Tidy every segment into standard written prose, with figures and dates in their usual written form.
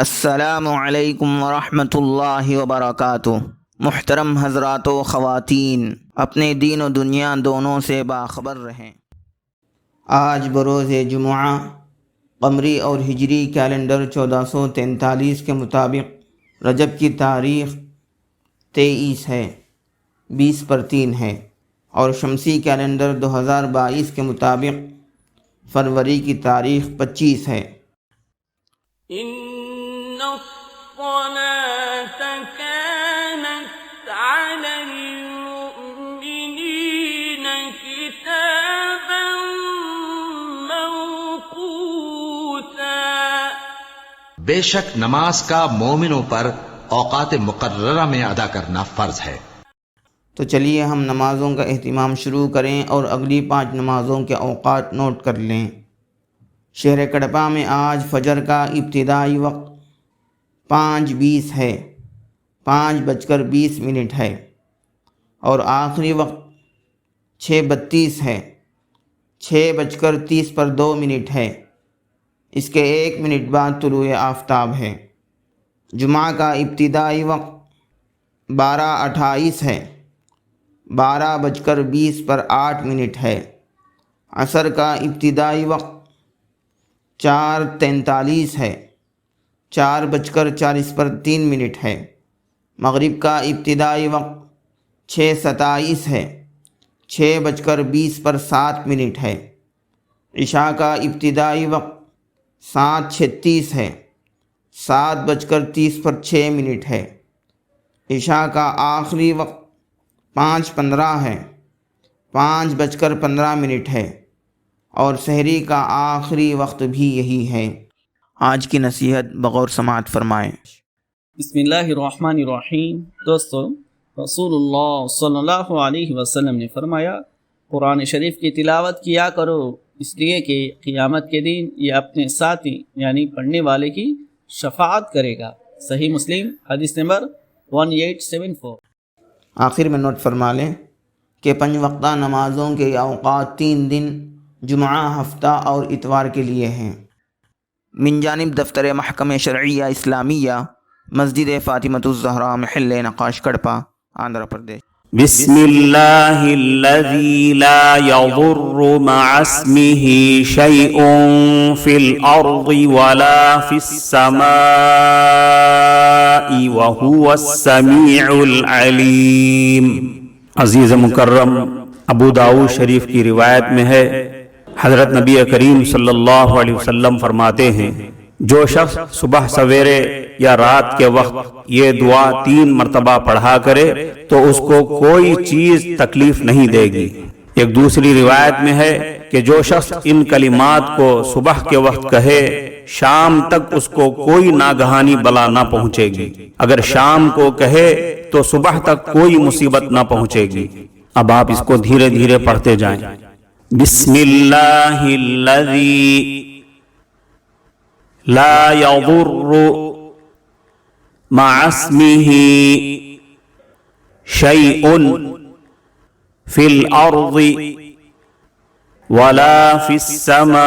السلام علیکم ورحمۃ اللہ وبرکاتہ۔ محترم حضرات و خواتین، اپنے دین و دنیا دونوں سے باخبر رہیں۔ آج بروز جمعہ قمری اور ہجری کیلنڈر 1443 کے مطابق رجب کی تاریخ 23 ہے، 20/3 ہے، اور شمسی کیلنڈر 2022 کے مطابق فروری کی تاریخ 25 ہے۔ إن الصلاة كانت على المؤمنين كتابا موقوتا۔ بے شک نماز کا مومنوں پر اوقات مقررہ میں ادا کرنا فرض ہے۔ تو چلیے ہم نمازوں کا اہتمام شروع کریں اور اگلی 5 نمازوں کے اوقات نوٹ کر لیں۔ شہر کڑپا میں آج فجر کا ابتدائی وقت 5:20 ہے، 5:20 ہے، اور آخری وقت 6:32 ہے، 6:30 ہے۔ اس کے 1 منٹ بعد طلوع آفتاب ہے۔ جمعہ کا ابتدائی وقت 12:28 ہے، 12:20 ہے۔ عصر کا ابتدائی وقت 4:43 ہے، 4:40 ہے۔ مغرب کا ابتدائی وقت 6:27 ہے، 6:20 ہے۔ عشاء کا ابتدائی وقت 7:36 ہے، 7:30 ہے۔ عشاء کا آخری وقت 5:15 ہے، 5:15 ہے، اور سحری کا آخری وقت بھی یہی ہے۔ آج کی نصیحت بغور سماعت فرمائیں۔ بسم اللہ الرحمن الرحیم۔ دوستو، رسول اللہ صلی اللہ علیہ وسلم نے فرمایا، قرآن شریف کی تلاوت کیا کرو، اس لیے کہ قیامت کے دن یہ اپنے ساتھی یعنی پڑھنے والے کی شفاعت کرے گا۔ صحیح مسلم حدیث نمبر 1874۔ آخر میں نوٹ فرما لیں کہ 5 وقتہ نمازوں کے اوقات 3 دن جمعہ، ہفتہ اور اتوار کے لیے ہیں۔ من جانب دفتر محکمہ شرعیہ اسلامیہ، مسجد فاطمۃ الزہراء، محل نقاش، کڑپا، آندھرا پردیش۔ بسم اللہ الذی لا یضر مع اسمہ شیء فی الارض ولا فی السماء وہو السمیع العلیم۔ عزیز مکرم، ابو داؤد شریف کی روایت میں ہے، حضرت نبی کریم صلی اللہ علیہ وسلم فرماتے ہیں، جو شخص صبح سویرے یا رات کے وقت یہ دعا 3 مرتبہ پڑھا کرے تو اس کو کوئی چیز تکلیف نہیں دے گی۔ ایک دوسری روایت میں ہے کہ جو شخص ان کلمات کو صبح کے وقت کہے، شام تک اس کو کوئی ناگہانی بلا نہ پہنچے گی، اگر شام کو کہے تو صبح تک کوئی مصیبت نہ پہنچے گی۔ اب آپ اس کو دھیرے دھیرے پڑھتے جائیں۔ بسم اللہ الذی لا یضر مع اسمہ شیء فی الارض ولا فی السماء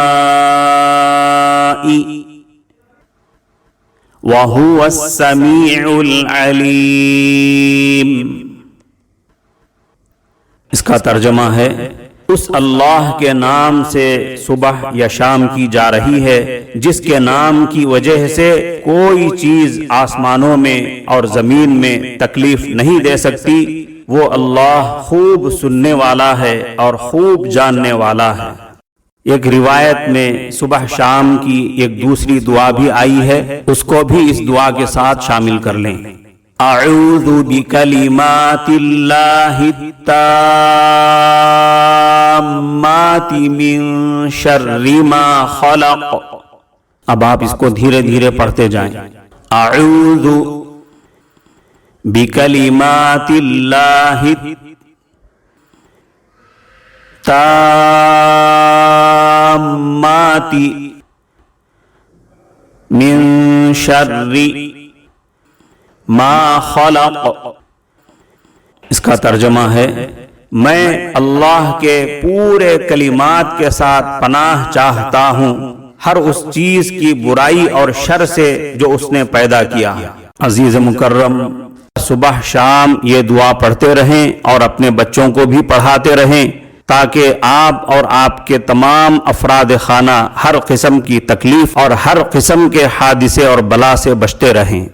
وہو السمیع العلیم۔ اس کا ترجمہ ہے، اس اللہ کے نام سے صبح یا شام کی جا رہی ہے جس کے نام کی وجہ سے کوئی چیز آسمانوں میں اور زمین میں تکلیف نہیں دے سکتی۔ وہ اللہ خوب سننے والا ہے اور خوب جاننے والا ہے۔ ایک روایت میں صبح شام کی ایک دوسری دعا بھی آئی ہے، اس کو بھی اس دعا کے ساتھ شامل کر لیں۔ اعوذ بکلمات اللہ التامات من شر ما خلق۔ اب آپ اس کو دھیرے دھیرے پڑھتے جائیں۔ اعوذ بکلمات اللہ التامات من شر ما خلق۔ اس کا ترجمہ ہے، میں اللہ کے پورے کلمات کے ساتھ پناہ چاہتا ہوں ہر اس چیز کی برائی اور شر سے جو اس نے پیدا کیا۔ عزیز مکرم، صبح شام یہ دعا پڑھتے رہیں اور اپنے بچوں کو بھی پڑھاتے رہیں تاکہ آپ اور آپ کے تمام افراد خانہ ہر قسم کی تکلیف اور ہر قسم کے حادثے اور بلا سے بچتے رہیں۔